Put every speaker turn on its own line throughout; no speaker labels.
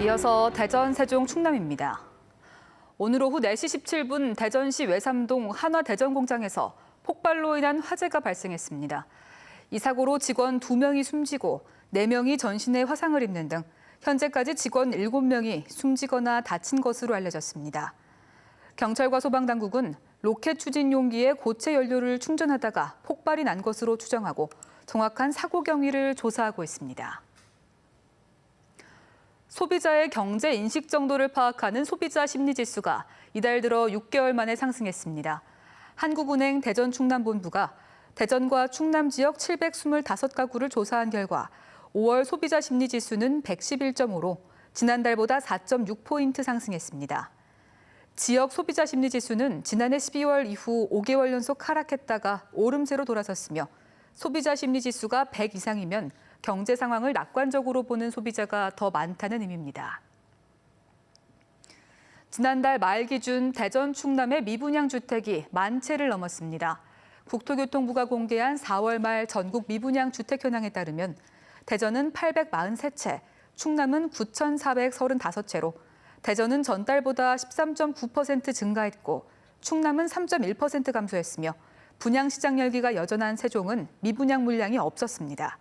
이어서 대전, 세종, 충남입니다. 오늘 오후 4시 17분 대전시 외삼동 한화대전공장에서 폭발로 인한 화재가 발생했습니다. 이 사고로 직원 2명이 숨지고 4명이 전신에 화상을 입는 등 현재까지 직원 7명이 숨지거나 다친 것으로 알려졌습니다. 경찰과 소방당국은 로켓 추진 용기에 고체 연료를 충전하다가 폭발이 난 것으로 추정하고 정확한 사고 경위를 조사하고 있습니다. 소비자의 경제 인식 정도를 파악하는 소비자 심리지수가 이달 들어 6개월 만에 상승했습니다. 한국은행 대전 충남본부가 대전과 충남 지역 725가구를 조사한 결과 5월 소비자 심리지수는 111.5로 지난달보다 4.6포인트 상승했습니다. 지역 소비자 심리지수는 지난해 12월 이후 5개월 연속 하락했다가 오름세로 돌아섰으며 소비자 심리지수가 100 이상이면 경제 상황을 낙관적으로 보는 소비자가 더 많다는 의미입니다. 지난달 말 기준 대전 충남의 미분양 주택이 10,000채를 넘었습니다. 국토교통부가 공개한 4월 말 전국 미분양 주택 현황에 따르면 대전은 843채, 충남은 9,435채로 대전은 전달보다 13.9% 증가했고 충남은 3.1% 감소했으며 분양시장 열기가 여전한 세종은 미분양 물량이 없었습니다.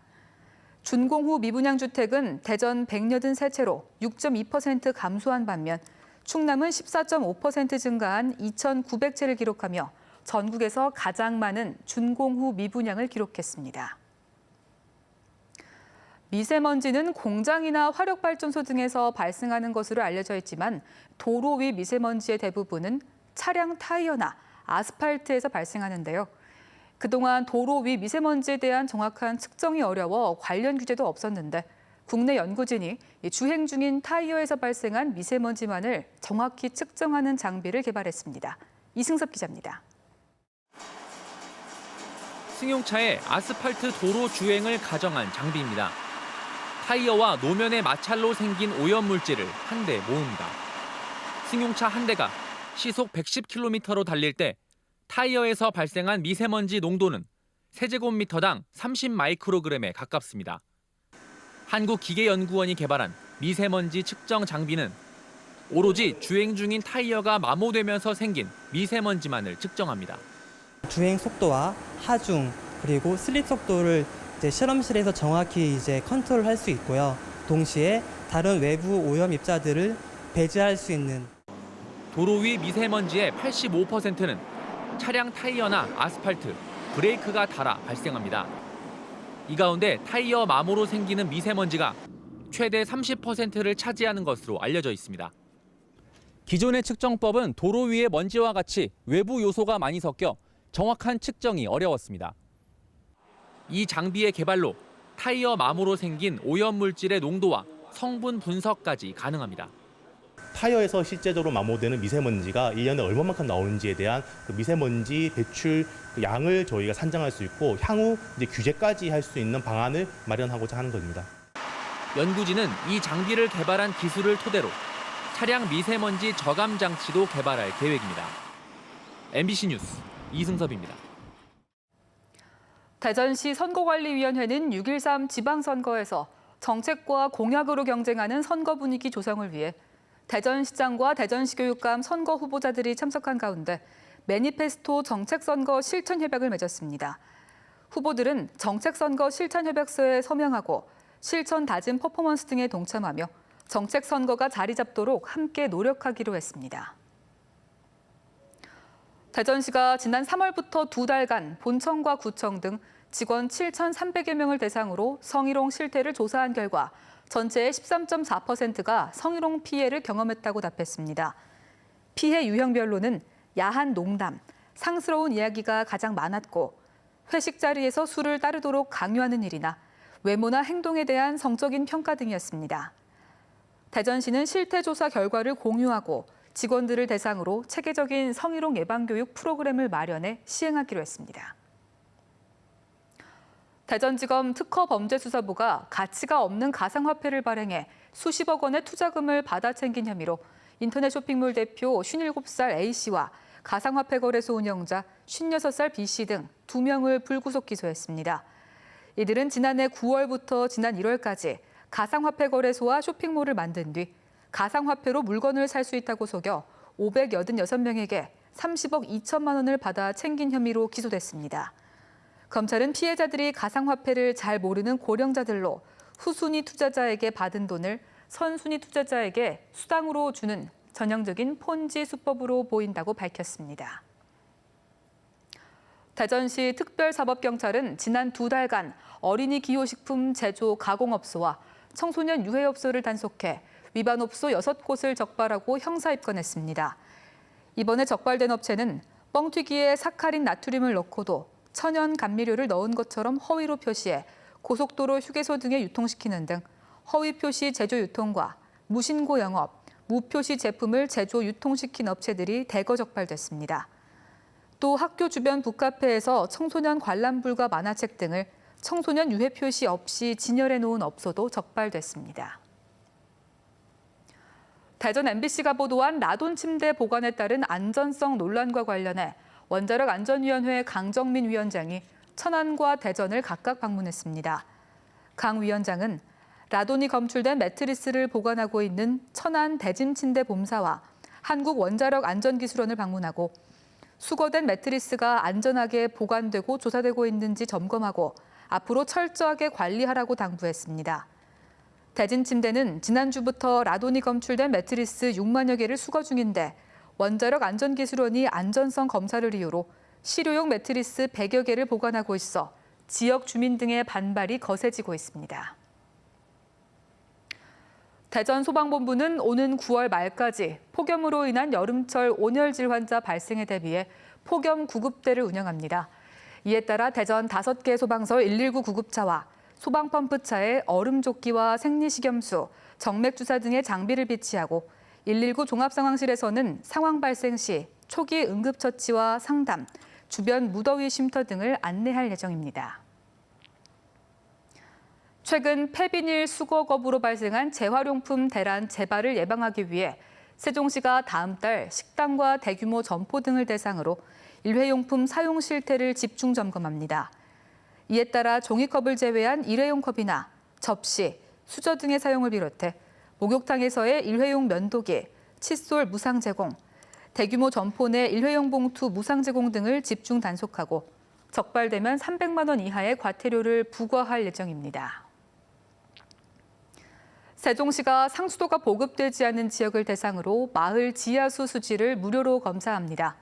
준공후 미분양 주택은 대전 183채로 6.2% 감소한 반면 충남은 14.5% 증가한 2,900채를 기록하며 전국에서 가장 많은 준공후 미분양을 기록했습니다. 미세먼지는 공장이나 화력발전소 등에서 발생하는 것으로 알려져 있지만 도로 위 미세먼지의 대부분은 차량 타이어나 아스팔트에서 발생하는데요. 그동안 도로 위 미세먼지에 대한 정확한 측정이 어려워 관련 규제도 없었는데 국내 연구진이 주행 중인 타이어에서 발생한 미세먼지만을 정확히 측정하는 장비를 개발했습니다. 이승섭 기자입니다.
승용차의 아스팔트 도로 주행을 가정한 장비입니다. 타이어와 노면의 마찰로 생긴 오염물질을 한 대 모읍니다. 승용차 한 대가 시속 110km로 달릴 때 타이어에서 발생한 미세먼지 농도는 세제곱미터당 30마이크로그램에 가깝습니다. 한국기계연구원이 개발한 미세먼지 측정 장비는 오로지 주행 중인 타이어가 마모되면서 생긴 미세먼지만을 측정합니다.
주행 속도와 하중 그리고 슬립 속도를 실험실에서 정확히 컨트롤할 수 있고요. 동시에 다른 외부 오염 입자들을 배제할 수 있는
도로 위 미세먼지의 85%는 차량 타이어나 아스팔트, 브레이크가 닳아 발생합니다. 이 가운데 타이어 마모로 생기는 미세먼지가 최대 30%를 차지하는 것으로 알려져 있습니다. 기존의 측정법은 도로 위의 먼지와 같이 외부 요소가 많이 섞여 정확한 측정이 어려웠습니다. 이 장비의 개발로 타이어 마모로 생긴 오염물질의 농도와 성분 분석까지 가능합니다.
타이어에서 실제적으로 마모되는 미세먼지가 1년에 얼마만큼 나오는지에 대한 그 미세먼지 배출 양을 저희가 산정할 수 있고 향후 규제까지 할 수 있는 방안을 마련하고자 하는 겁니다.
연구진은 이 장비를 개발한 기술을 토대로 차량 미세먼지 저감 장치도 개발할 계획입니다. MBC 뉴스 이승섭입니다.
대전시 선거관리위원회는 6.13 지방선거에서 정책과 공약으로 경쟁하는 선거 분위기 조성을 위해 대전시장과 대전시 교육감 선거 후보자들이 참석한 가운데 매니페스토 정책선거 실천협약을 맺었습니다. 후보들은 정책선거 실천협약서에 서명하고 실천 다짐 퍼포먼스 등에 동참하며 정책선거가 자리 잡도록 함께 노력하기로 했습니다. 대전시가 지난 3월부터 2달간 본청과 구청 등 직원 7,300여 명을 대상으로 성희롱 실태를 조사한 결과 전체의 13.4%가 성희롱 피해를 경험했다고 답했습니다. 피해 유형별로는 야한 농담, 상스러운 이야기가 가장 많았고 회식 자리에서 술을 따르도록 강요하는 일이나 외모나 행동에 대한 성적인 평가 등이었습니다. 대전시는 실태 조사 결과를 공유하고 직원들을 대상으로 체계적인 성희롱 예방교육 프로그램을 마련해 시행하기로 했습니다. 대전지검 특허범죄수사부가 가치가 없는 가상화폐를 발행해 수십억 원의 투자금을 받아 챙긴 혐의로 인터넷 쇼핑몰 대표 57살 A씨와 가상화폐 거래소 운영자 56살 B씨 등 2명을 불구속 기소했습니다. 이들은 지난해 9월부터 지난 1월까지 가상화폐 거래소와 쇼핑몰을 만든 뒤 가상화폐로 물건을 살 수 있다고 속여 586명에게 30억 2천만 원을 받아 챙긴 혐의로 기소됐습니다. 검찰은 피해자들이 가상화폐를 잘 모르는 고령자들로 후순위 투자자에게 받은 돈을 선순위 투자자에게 수당으로 주는 전형적인 폰지 수법으로 보인다고 밝혔습니다. 대전시 특별사법경찰은 지난 2달간 어린이 기호식품 제조 가공업소와 청소년 유해업소를 단속해 위반업소 6곳을 적발하고 형사 입건했습니다. 이번에 적발된 업체는 뻥튀기에 사카린 나트륨을 넣고도 천연 감미료를 넣은 것처럼 허위로 표시해 고속도로 휴게소 등에 유통시키는 등 허위 표시 제조 유통과 무신고 영업, 무표시 제품을 제조 유통시킨 업체들이 대거 적발됐습니다. 또 학교 주변 북카페에서 청소년 관람 불가 만화책 등을 청소년 유해 표시 없이 진열해 놓은 업소도 적발됐습니다. 대전 MBC가 보도한 라돈 침대 보관에 따른 안전성 논란과 관련해 원자력 안전위원회 강정민 위원장이 천안과 대전을 각각 방문했습니다. 강 위원장은 라돈이 검출된 매트리스를 보관하고 있는 천안 대진침대 본사와 한국원자력 안전기술원을 방문하고 수거된 매트리스가 안전하게 보관되고 조사되고 있는지 점검하고 앞으로 철저하게 관리하라고 당부했습니다. 대진침대는 지난주부터 라돈이 검출된 매트리스 6만여 개를 수거 중인데 원자력 안전기술원이 안전성 검사를 이유로 실효용 매트리스 100여 개를 보관하고 있어 지역 주민 등의 반발이 거세지고 있습니다. 대전 소방본부는 오는 9월 말까지 폭염으로 인한 여름철 온열질 환자 발생에 대비해 폭염 구급대를 운영합니다. 이에 따라 대전 5개 소방서 119 구급차와 소방펌프차에 얼음조끼와 생리식염수, 정맥주사 등의 장비를 비치하고 119 종합상황실에서는 상황 발생 시 초기 응급처치와 상담, 주변 무더위 쉼터 등을 안내할 예정입니다. 최근 폐비닐 수거 거부로 발생한 재활용품 대란 재발을 예방하기 위해 세종시가 다음 달 식당과 대규모 점포 등을 대상으로 일회용품 사용 실태를 집중 점검합니다. 이에 따라 종이컵을 제외한 일회용 컵이나 접시, 수저 등의 사용을 비롯해 목욕탕에서의 일회용 면도기, 칫솔 무상 제공, 대규모 점포 내 일회용 봉투 무상 제공 등을 집중 단속하고 적발되면 300만 원 이하의 과태료를 부과할 예정입니다. 세종시가 상수도가 보급되지 않은 지역을 대상으로 마을 지하수 수지를 무료로 검사합니다.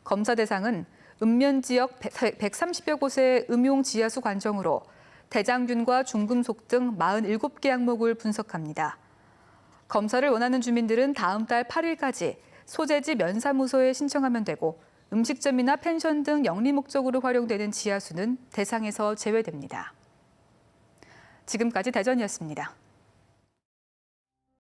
검사 대상은 읍면 지역 130여 곳의 음용 지하수 관정으로 대장균과 중금속 등 47개 항목을 분석합니다. 검사를 원하는 주민들은 다음 달 8일까지 소재지 면사무소에 신청하면 되고 음식점이나 펜션 등 영리 목적으로 활용되는 지하수는 대상에서 제외됩니다. 지금까지 대전이었습니다.